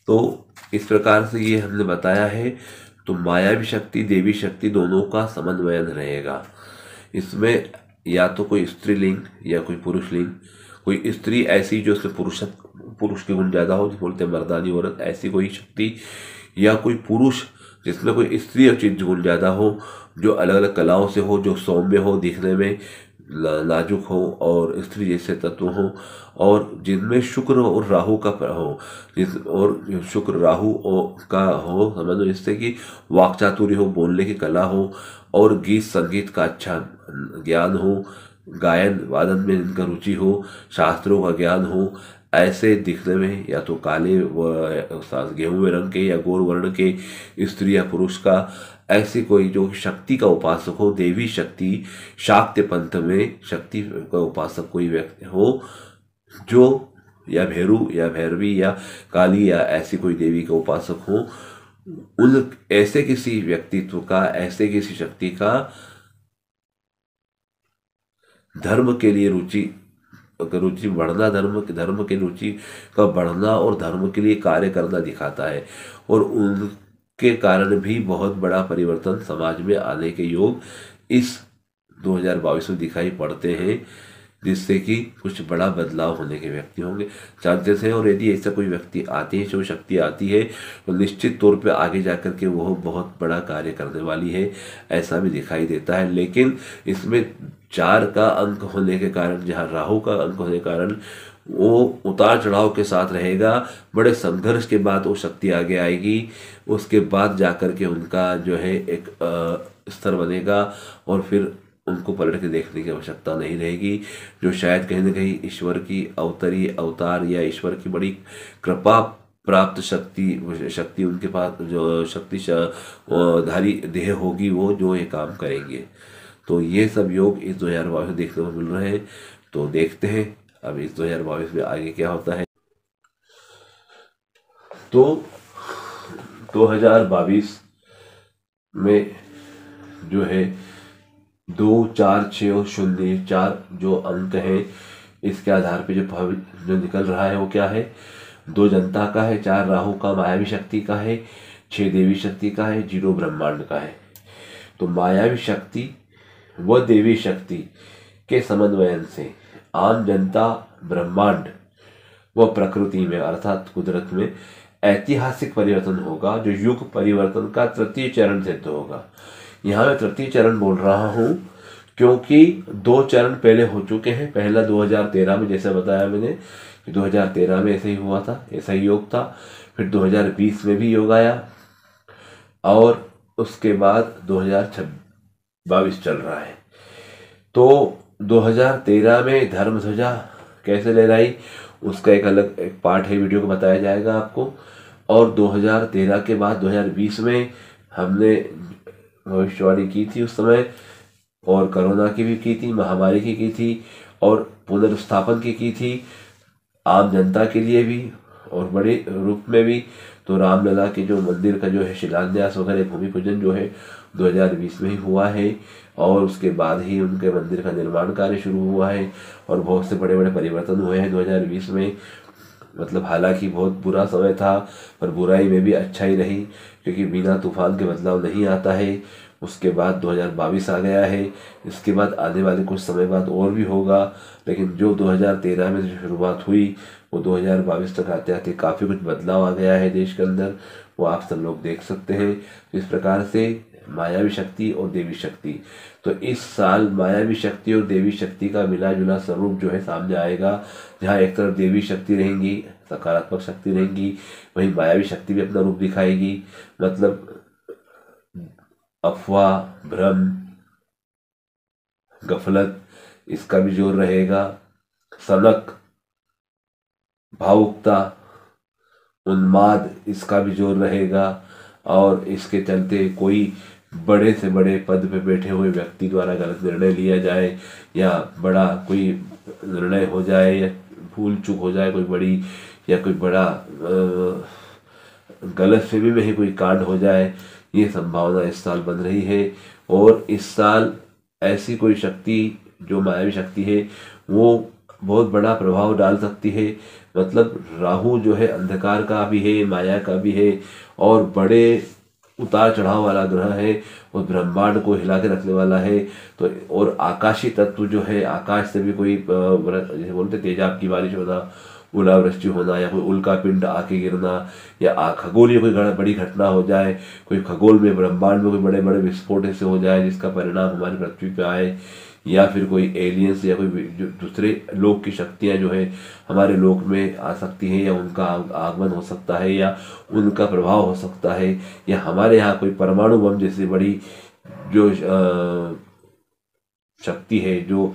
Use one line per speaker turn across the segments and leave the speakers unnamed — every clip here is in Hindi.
तो इस प्रकार से ये हमने बताया है। तो मायावी शक्ति देवी शक्ति दोनों का समन्वयन रहेगा। इसमें या तो कोई स्त्रीलिंग या कोई पुरुष लिंग, कोई स्त्री ऐसी जो उसमें पुरुष के गुण ज़्यादा हो, जिसे बोलते हैं मर्दानी औरत, ऐसी कोई शक्ति, या कोई पुरुष जिसमें कोई स्त्री और चित्त गुण ज़्यादा हो, जो अलग अलग कलाओं से हो, जो सौम्य हो, दिखने में नाजुक हो और स्त्री जैसे तत्व हो, और जिनमें शुक्र और राहु का हो, और शुक्र राहु का हो, समझ लो, जिससे कि वाक चातुर्य हो, बोलने की कला हो, और गीत संगीत का अच्छा ज्ञान हो, गायन वादन में जिनका रुचि हो, शास्त्रों का ज्ञान हो, ऐसे दिखने में या तो काले गेहूं रंग के या गोर वर्ण के स्त्री या पुरुष का, ऐसी कोई जो शक्ति का उपासक हो, देवी शक्ति, शाक्य पंथ में शक्ति का उपासक कोई व्यक्ति हो, जो या भैरू या भैरवी या काली या ऐसी कोई देवी का उपासक हो, उन ऐसे किसी व्यक्तित्व का, ऐसे किसी शक्ति का धर्म के लिए रुचि बढ़ना, धर्म के रुचि का बढ़ना और धर्म के लिए कार्य करना दिखाता है। और उनके कारण भी बहुत बड़ा परिवर्तन समाज में आने के योग इस 2022 में दिखाई पड़ते हैं, जिससे कि कुछ बड़ा बदलाव होने के व्यक्ति होंगे चांसेस हैं। और यदि ऐसा कोई व्यक्ति आते हैं, जो शक्ति आती है, तो निश्चित तौर पे आगे जाकर के वो बहुत बड़ा कार्य करने वाली है, ऐसा भी दिखाई देता है। लेकिन इसमें 4 का अंक होने के कारण, जहाँ राहु का अंक होने के कारण, वो उतार चढ़ाव के साथ रहेगा। बड़े संघर्ष के बाद वो शक्ति आगे आएगी, उसके बाद जाकर के उनका जो है एक स्तर बनेगा, और फिर उनको पलट के देखने की आवश्यकता नहीं रहेगी, जो शायद कहीं ना कहीं ईश्वर की अवतार या ईश्वर की बड़ी कृपा प्राप्त शक्ति उनके पास, जो शक्तिशाली देह होगी, वो जो ये काम करेंगे। तो ये सब योग इस 2022 में देखने को मिल रहे हैं। तो देखते हैं अब इस 2022 में आगे क्या होता है। तो 2022 में जो है 2, 4, 6 और 0, 4 जो अंक हैं, इसके आधार पे जो निकल रहा है वो क्या है। 2 जनता का है, 4 राहु का मायावी शक्ति का है, 6 देवी शक्ति का है, 0 ब्रह्मांड का है। तो मायावी शक्ति व देवी शक्ति के समन्वयन से आम जनता, ब्रह्मांड व प्रकृति में अर्थात कुदरत में ऐतिहासिक परिवर्तन होगा, जो युग परिवर्तन का तृतीय चरण सिद्ध होगा। यहाँ मैं तृतीय चरण बोल रहा हूँ क्योंकि 2 चरण पहले हो चुके हैं। पहला 2013 में, जैसे बताया मैंने, 2013 में ऐसे ही हुआ था, ऐसा ही योग था। फिर 2020 में भी योग आया, और उसके बाद 2022 चल रहा है। तो 2013 में धर्म ध्वजा कैसे लहराई, उसका एक अलग एक पार्ट है, वीडियो को बताया जाएगा आपको। और 2013 के बाद 2020 में हमने भविष्यवाणी की थी उस समय, और कोरोना की भी की थी, महामारी की थी, और पुनर्स्थापन की थी, आम जनता के लिए भी और बड़े रूप में भी। तो रामलला के जो मंदिर का जो है शिलान्यास वगैरह, भूमि पूजन जो है 2020 में ही हुआ है, और उसके बाद ही उनके मंदिर का निर्माण कार्य शुरू हुआ है, और बहुत से बड़े बड़े परिवर्तन हुए हैं 2020 में। मतलब हालांकि बहुत बुरा समय था, पर बुराई में भी अच्छाई रही, क्योंकि बिना तूफान के बदलाव नहीं आता है। उसके बाद 2022 आ गया है, इसके बाद आने वाले कुछ समय बाद और भी होगा, लेकिन जो 2013 में जो शुरुआत हुई वो 2022 तक आते आते काफ़ी कुछ बदलाव आ गया है देश के अंदर, वो आप सब लोग देख सकते हैं। इस प्रकार से मायावी शक्ति और देवी शक्ति, तो इस साल मायावी शक्ति और देवी शक्ति का मिला जुला स्वरूप जो है सामने आएगा, जहाँ एक तरफ देवी शक्ति रहेंगी, सकारात्मक शक्ति रहेंगी, वहीं मायावी शक्ति भी अपना रूप दिखाएगी। मतलब अफवाह, भ्रम, गफलत, इसका भी जोर रहेगा, सनक, भावुकता, उन्माद, इसका भी जोर रहेगा। और इसके चलते कोई बड़े से बड़े पद पे बैठे हुए व्यक्ति द्वारा गलत निर्णय लिया जाए, या बड़ा कोई निर्णय हो जाए, या भूल चूक हो जाए कोई बड़ी, या कोई बड़ा गलतफहमी में ही कोई कांड हो जाए, ये संभावना इस साल बन रही है। और इस साल ऐसी कोई शक्ति जो मायावी शक्ति है वो बहुत बड़ा प्रभाव डाल सकती है। मतलब राहु जो है अंधकार का भी है, माया का भी है, और बड़े उतार चढ़ाव वाला ग्रह है, और ब्रह्मांड को हिला के रखने वाला है। तो और आकाशीय तत्व जो है, आकाश से भी कोई जैसे बोलते तेजाब की बारिश होना, ओलावृष्टि होना, या कोई उल्का पिंड आके गिरना, या खगोलीय कोई बड़ी घटना हो जाए, कोई खगोल में ब्रह्मांड में कोई बड़े बड़े विस्फोट ऐसे हो जाए जिसका परिणाम हमारी पृथ्वी पे आए, या फिर कोई एलियंस या कोई जो दूसरे लोक की शक्तियां जो है हमारे लोक में आ सकती हैं, या उनका आगमन हो सकता है, या उनका प्रभाव हो सकता है, या हमारे यहाँ कोई परमाणु बम जैसी बड़ी जो शक्ति है, जो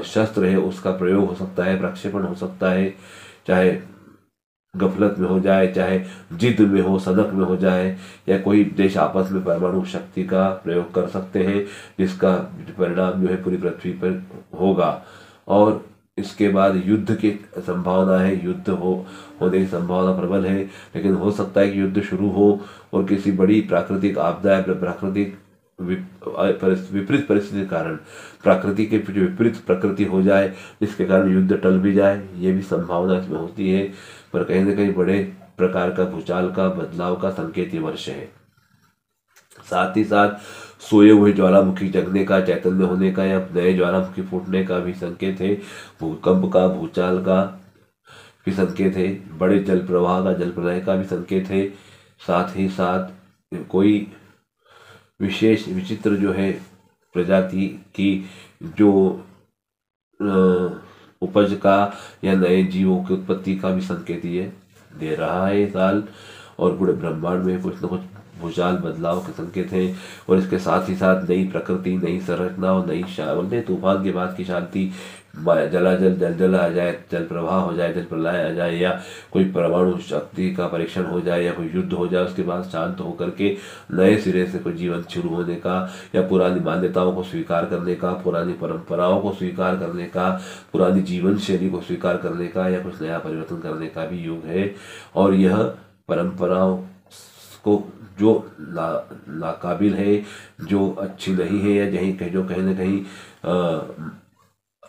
शस्त्र है, उसका प्रयोग हो सकता है, प्रक्षेपण हो सकता है। चाहे गफलत में हो जाए, चाहे जिद में हो, सनक में हो जाए, या कोई देश आपस में परमाणु शक्ति का प्रयोग कर सकते हैं, जिसका परिणाम जो है पूरी पृथ्वी पर होगा। और इसके बाद युद्ध की संभावना है, युद्ध होने की संभावना प्रबल है। लेकिन हो सकता है कि युद्ध शुरू हो और किसी बड़ी प्राकृतिक आपदा या प्राकृतिक विपरीत परिस्थिति के कारण, प्रकृति के जो विपरीत प्रकृति हो जाए, जिसके कारण युद्ध टल भी जाए, ये भी संभावना इसमें होती है। पर कहीं ना कहीं बड़े प्रकार का भूचाल का बदलाव का संकेत ये वर्ष है। साथ ही साथ सोए हुए ज्वालामुखी जगने का, चैतन्य होने का, या नए ज्वालामुखी फूटने का भी संकेत है। भूकंप का, भूचाल का भी संकेत है। बड़े जल प्रवाह का, जल प्रलय का भी संकेत है। साथ ही साथ कोई विशेष विचित्र जो है प्रजाति की जो उपज का या नए जीवों की उत्पत्ति का भी संकेत ये दे रहा है साल। और पूरे ब्रह्मांड में कुछ न कुछ भूचाल बदलाव के संकेत हैं। और इसके साथ ही साथ नई प्रकृति, नई संरचना और नई बोलते हैं तूफान के बाद की शांति, जल आ जाए, जल प्रवाह हो जाए, जल प्रलय आ जाए, या कोई परमाणु शक्ति का परीक्षण हो जाए, या कोई युद्ध हो जाए, उसके बाद शांत होकर के नए सिरे से कोई जीवन शुरू होने का, या पुरानी मान्यताओं को स्वीकार करने का, पुरानी परंपराओं को स्वीकार करने का, पुरानी जीवन शैली को स्वीकार करने का, या कुछ नया परिवर्तन करने का भी योग है। और यह परंपराओं को जो नाकाबिल है, जो अच्छी नहीं है, या जो कहीं ना कहीं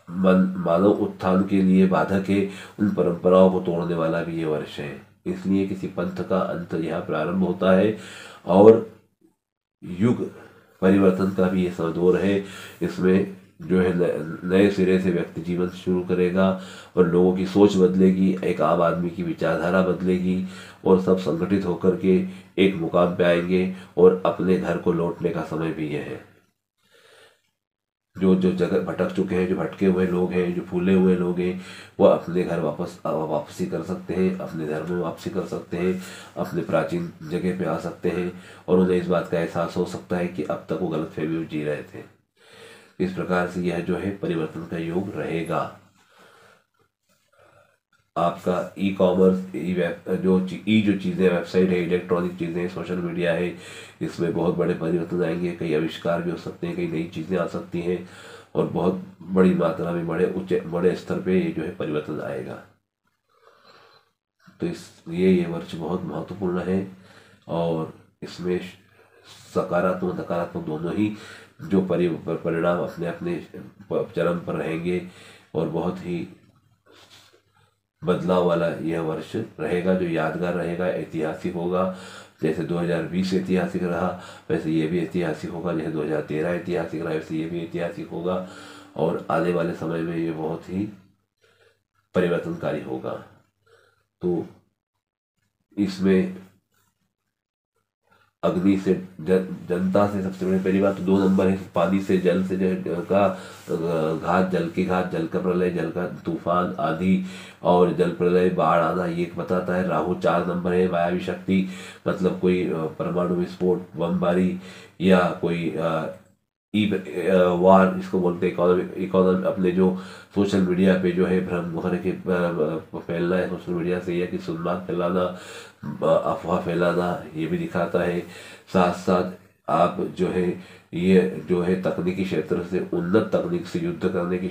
मानव उत्थान के लिए बाधक है, उन परंपराओं को तोड़ने वाला भी ये वर्ष है। इसलिए किसी पंथ का अंत यहाँ प्रारंभ होता है, और युग परिवर्तन का भी ये समदौर है। इसमें जो है नए सिरे से व्यक्ति जीवन शुरू करेगा, और लोगों की सोच बदलेगी, एक आम आदमी की विचारधारा बदलेगी, और सब संगठित होकर के एक मुकाम पे आएंगे, और अपने घर को लौटने का समय भी यह है। जो जगह भटक चुके हैं, जो भटके हुए लोग हैं, जो फूले हुए लोग हैं, वो अपने घर वापसी कर सकते हैं, अपने धर्म में वापसी कर सकते हैं, अपने प्राचीन जगह पे आ सकते हैं, और उन्हें इस बात का एहसास हो सकता है कि अब तक वो गलतफहमी में जी रहे थे। इस प्रकार से यह जो है परिवर्तन का योग रहेगा। आपका ई कॉमर्स, जो चीज़ें, वेबसाइट है, इलेक्ट्रॉनिक चीज़ें, सोशल मीडिया है, इसमें बहुत बड़े परिवर्तन आएंगे। कई आविष्कार भी हो सकते हैं, कई नई चीज़ें आ सकती हैं, और बहुत बड़ी मात्रा में बड़े स्तर पे ये जो है परिवर्तन आएगा। तो ये वर्ष बहुत महत्वपूर्ण है, और इसमें सकारात्मक नकारात्मक दोनों ही जो परिणाम अपने अपने चरम पर रहेंगे, और बहुत ही बदलाव वाला यह वर्ष रहेगा, जो यादगार रहेगा, ऐतिहासिक होगा। जैसे 2020 ऐतिहासिक रहा, वैसे ये भी ऐतिहासिक होगा। जैसे 2013 ऐतिहासिक रहा, वैसे ये भी ऐतिहासिक होगा। और आने वाले समय में ये बहुत ही परिवर्तनकारी होगा। तो इसमें अग्नि से जनता से सबसे बड़ी पहली बात तो 2 नंबर है, पानी से, जल से का घात, जल की घात, जल का प्रलय, जल का तूफान आदि, और जल प्रलय, बाढ़ आना, ये बताता है। राहु 4 नंबर है, मायावी शक्ति, मतलब कोई परमाणु विस्फोट, बमबारी, या कोई वार, इसको बोलते हैं इकोनॉमी। अपने जो सोशल मीडिया पे जो है भ्रम भर के फैलना है सोशल मीडिया से, या कि सुन्नात फैलाना, अफवाह फैलाना, ये भी दिखाता है। साथ साथ आप जो है ये जो है तकनीकी क्षेत्र से, उन्नत तकनीक से युद्ध करने की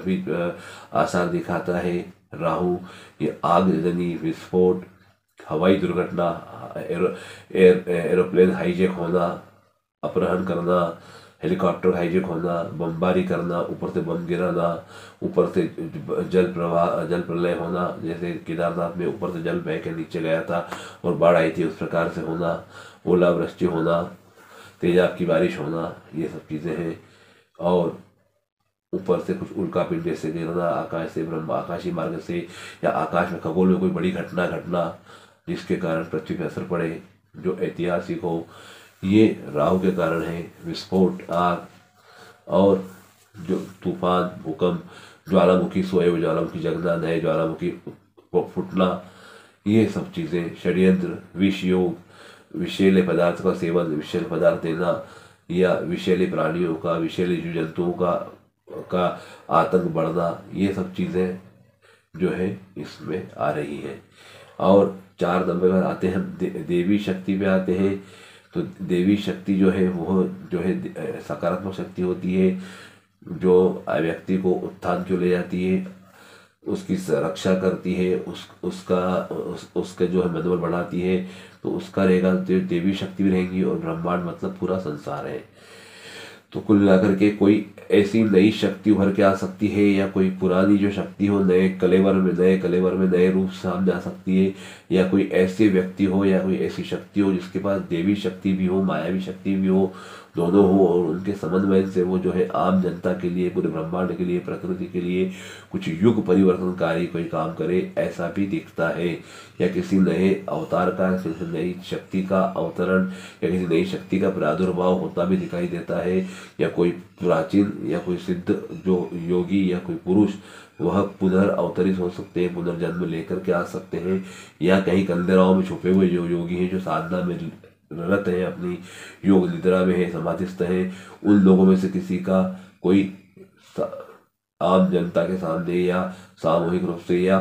भी आसार दिखाता है राहु। ये आगजनी, विस्फोट, हवाई दुर्घटना, एरोप्लेन हाईजैक होना, अपहरण करना, हेलीकॉप्टर हाईजेक होना, बमबारी करना, ऊपर से बम गिराना, ऊपर से जल प्रलय होना, जैसे केदारनाथ में ऊपर से जल बह के नीचे गया था और बाढ़ आई थी, उस प्रकार से होना, ओलावृष्टि होना, तेजाब की बारिश होना, ये सब चीज़ें हैं। और ऊपर से कुछ उल्कापिंड जैसे गिरना, आकाश से आकाशीय मार्ग से या आकाश में खगोल में कोई बड़ी घटना घटना जिसके कारण पृथ्वी पर असर पड़े, जो ऐतिहासिक हो, ये राहु के कारण है। विस्फोट, आग और जो तूफान, भूकंप, ज्वालामुखी, सोए हुए ज्वालामुखी जगना, नए ज्वालामुखी फूटना, ये सब चीज़ें, षड्यंत्र, विष योग, विषैले पदार्थ का सेवन, विषैले पदार्थ देना या विषैले प्राणियों का, विषैले जीव जंतुओं का आतंक बढ़ना, ये सब चीज़ें जो है इसमें आ रही हैं। और 4 नंबर पर आते हैं, देवी शक्ति पे आते हैं। तो देवी शक्ति जो है वो जो है सकारात्मक शक्ति होती है, जो व्यक्ति को उत्थान को ले जाती है, उसकी रक्षा करती है, उसका जो है मनोबल बढ़ाती है। तो उसका रहेगा, देवी शक्ति भी रहेंगी। और ब्रह्मांड मतलब पूरा संसार है। तो कुल मिलाकर के कोई ऐसी नई शक्ति उभर के आ सकती है, या कोई पुरानी जो शक्ति हो नए कलेवर में नए रूप सामने आ सकती है, या कोई ऐसे व्यक्ति हो या कोई ऐसी शक्ति हो जिसके पास देवी शक्ति भी हो, मायावी शक्ति भी हो, दोनों हो, और उनके समन्वय से वो जो है आम जनता के लिए, पूरे ब्रह्मांड के लिए, प्रकृति के लिए कुछ युग परिवर्तनकारी कोई काम करे, ऐसा भी दिखता है। या किसी नए अवतार का, किसी नई शक्ति का अवतरण या किसी नई शक्ति का प्रादुर्भाव होता भी दिखाई देता है। या कोई प्राचीन या कोई सिद्ध जो योगी या कोई पुरुष, वह पुनर्अवतरित हो सकते हैं, पुनर्जन्म लेकर के आ सकते हैं। या कहीं कंदराओं में छुपे हुए जो योगी हैं, जो साधना में रत हैं, अपनी योग निद्रा में है, समाधिस्थ हैं, उन लोगों में से किसी का कोई आम जनता के सामने या सामूहिक रूप से या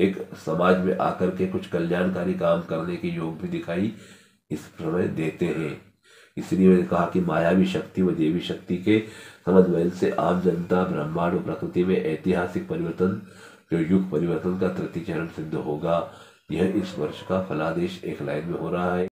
एक समाज में आकर के कुछ कल्याणकारी काम करने के योग भी दिखाई इस समय देते हैं। इसलिए मैंने कहा कि मायावी शक्ति व देवी शक्ति के समन्वय से आम जनता, ब्रह्मांड और प्रकृति में ऐतिहासिक परिवर्तन, जो युग परिवर्तन का तृतीय चरण सिद्ध होगा। यह इस वर्ष का फलादेश एक लाइन में हो रहा है।